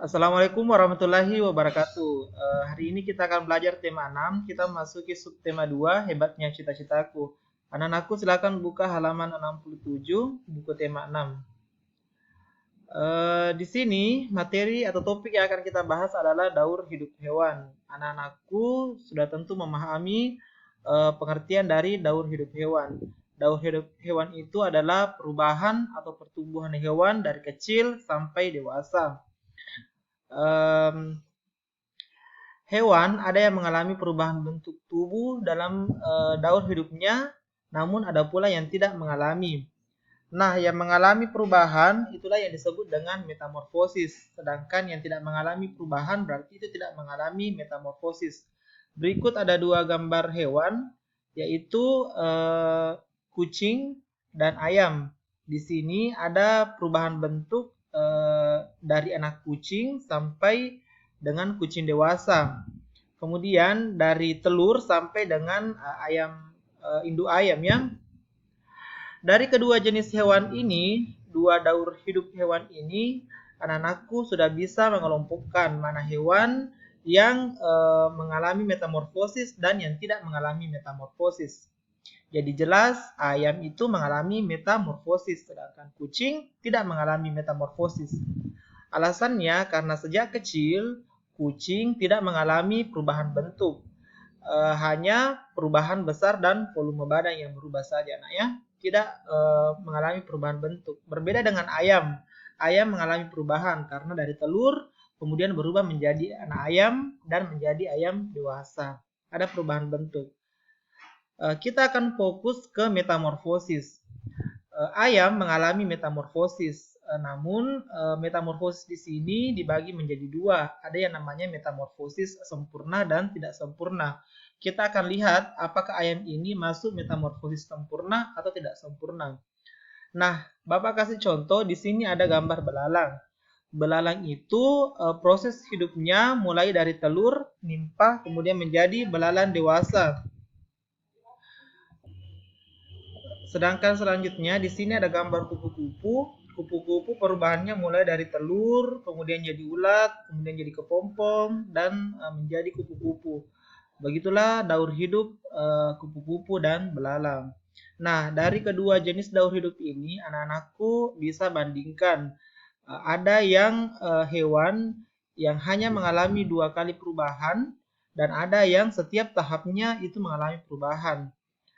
Assalamualaikum warahmatullahi wabarakatuh. Hari ini kita akan belajar tema 6. Kita memasuki subtema 2, hebatnya cita-citaku. Anak-anakku silakan buka halaman 67, buku tema 6. Di sini materi atau topik yang akan kita bahas adalah daur hidup hewan. Anak-anakku sudah tentu memahami pengertian dari daur hidup hewan. Daur hidup hewan itu adalah perubahan atau pertumbuhan hewan dari kecil sampai dewasa. Hewan ada yang mengalami perubahan bentuk tubuh dalam daur hidupnya, namun ada pula yang tidak mengalami. Nah, yang mengalami perubahan itulah yang disebut dengan metamorfosis, sedangkan yang tidak mengalami perubahan berarti itu tidak mengalami metamorfosis. Berikut ada dua gambar hewan, yaitu kucing dan ayam. Di sini ada perubahan bentuk dari anak kucing sampai dengan kucing dewasa. Kemudian dari telur sampai dengan induk ayam ya. Dari kedua jenis hewan ini, dua daur hidup hewan ini, anak-anakku sudah bisa mengelompokkan mana hewan yang mengalami metamorfosis dan yang tidak mengalami metamorfosis. Jadi jelas ayam itu mengalami metamorfosis, sedangkan kucing tidak mengalami metamorfosis. Alasannya karena sejak kecil kucing tidak mengalami perubahan bentuk, hanya perubahan besar dan volume badan yang berubah saja. Nah ya, tidak mengalami perubahan bentuk. Berbeda dengan ayam. Ayam mengalami perubahan karena dari telur kemudian berubah menjadi anak ayam dan menjadi ayam dewasa. Ada perubahan bentuk. Kita akan fokus ke metamorfosis. Ayam mengalami metamorfosis, namun metamorfosis di sini dibagi menjadi dua. Ada yang namanya metamorfosis sempurna dan tidak sempurna. Kita akan lihat apakah ayam ini masuk metamorfosis sempurna atau tidak sempurna. Nah, Bapak kasih contoh, di sini ada gambar belalang. Belalang itu proses hidupnya mulai dari telur, nimpa, kemudian menjadi belalang dewasa. Sedangkan selanjutnya di sini ada gambar kupu-kupu. Kupu-kupu perubahannya mulai dari telur, kemudian jadi ulat, kemudian jadi kepompong, dan menjadi kupu-kupu. Begitulah daur hidup kupu-kupu dan belalang. Nah, dari kedua jenis daur hidup ini, anak-anakku bisa bandingkan. Ada yang hewan yang hanya mengalami 2 kali perubahan, dan ada yang setiap tahapnya itu mengalami perubahan.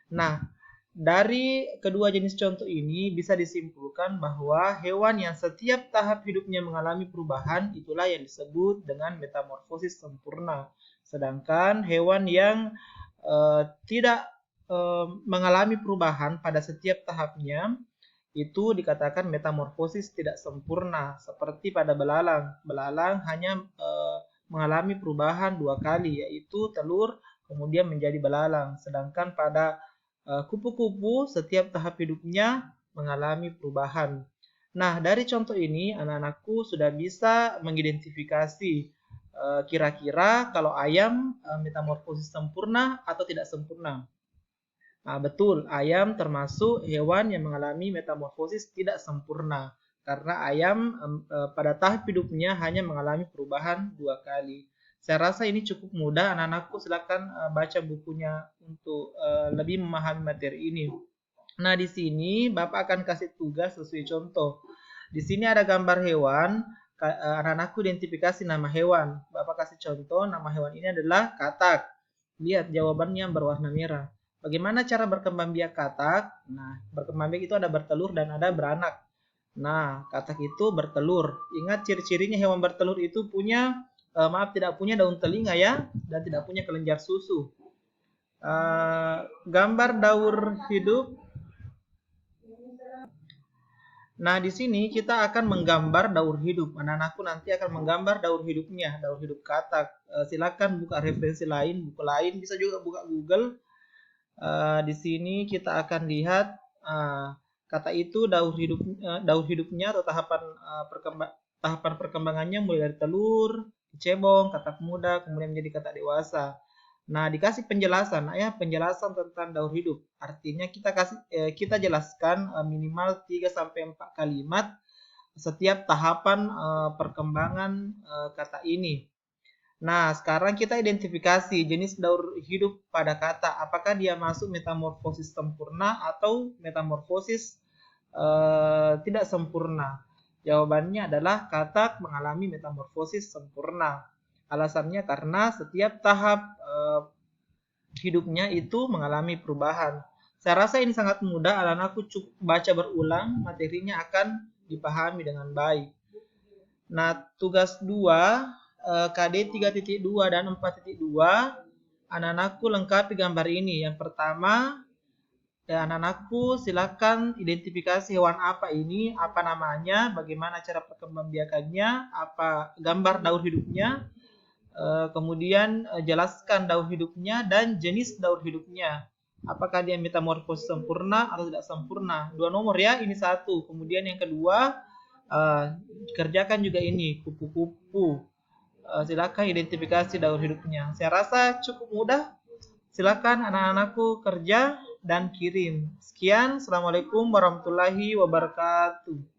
Nah, dari kedua jenis contoh ini bisa disimpulkan bahwa hewan yang setiap tahap hidupnya mengalami perubahan itulah yang disebut dengan metamorfosis sempurna. Sedangkan hewan yang tidak mengalami perubahan pada setiap tahapnya itu dikatakan metamorfosis tidak sempurna. Seperti pada belalang. Belalang hanya mengalami perubahan 2 kali, yaitu telur kemudian menjadi belalang. Sedangkan pada kupu-kupu setiap tahap hidupnya mengalami perubahan. Nah, dari contoh ini anak-anakku sudah bisa mengidentifikasi kira-kira kalau ayam metamorfosis sempurna atau tidak sempurna. Nah, betul, ayam termasuk hewan yang mengalami metamorfosis tidak sempurna karena ayam pada tahap hidupnya hanya mengalami perubahan 2 kali. Saya rasa ini cukup mudah, anak-anakku silakan baca bukunya untuk lebih memahami materi ini. Nah, di sini Bapak akan kasih tugas sesuai contoh. Di sini ada gambar hewan, anak-anakku identifikasi nama hewan. Bapak kasih contoh, nama hewan ini adalah katak. Lihat jawabannya berwarna merah. Bagaimana cara berkembang biak katak? Nah, berkembang biak itu ada bertelur dan ada beranak. Nah, katak itu bertelur. Ingat ciri-cirinya hewan bertelur itu punya tidak punya daun telinga ya, dan tidak punya kelenjar susu. Gambar daur hidup. Nah, di sini kita akan menggambar daur hidup. Anak-anakku nanti akan menggambar daur hidupnya, daur hidup katak. Silakan buka referensi lain, buku lain, bisa juga buka Google. Di sini kita akan lihat kata itu daur hidupnya atau tahapan perkembangannya mulai dari telur, cebong, katak muda, kemudian menjadi katak dewasa. Nah, dikasih penjelasan, penjelasan tentang daur hidup. Artinya kita jelaskan minimal 3 sampai 4 kalimat setiap tahapan perkembangan kata ini. Nah, sekarang kita identifikasi jenis daur hidup pada kata. Apakah dia masuk metamorfosis sempurna atau metamorfosis tidak sempurna? Jawabannya adalah kata mengalami metamorfosis sempurna. Alasannya karena setiap tahap hidupnya itu mengalami perubahan. Saya rasa ini sangat mudah, anak-anakku cukup baca berulang, materinya akan dipahami dengan baik. Nah, tugas 2, KD 3.2 dan 4.2, anak-anakku lengkapi gambar ini. Yang pertama, ya, anak-anakku silakan identifikasi hewan apa ini, apa namanya, bagaimana cara perkembangbiakannya, apa gambar daur hidupnya, kemudian jelaskan daur hidupnya dan jenis daur hidupnya. Apakah dia metamorfosis sempurna atau tidak sempurna? 2 nomor ya, ini 1. Kemudian yang kedua, kerjakan juga ini, kupu-kupu. Silakan identifikasi daur hidupnya. Saya rasa cukup mudah. Silakan anak-anakku kerja dan kirim. Sekian, Assalamualaikum warahmatullahi wabarakatuh.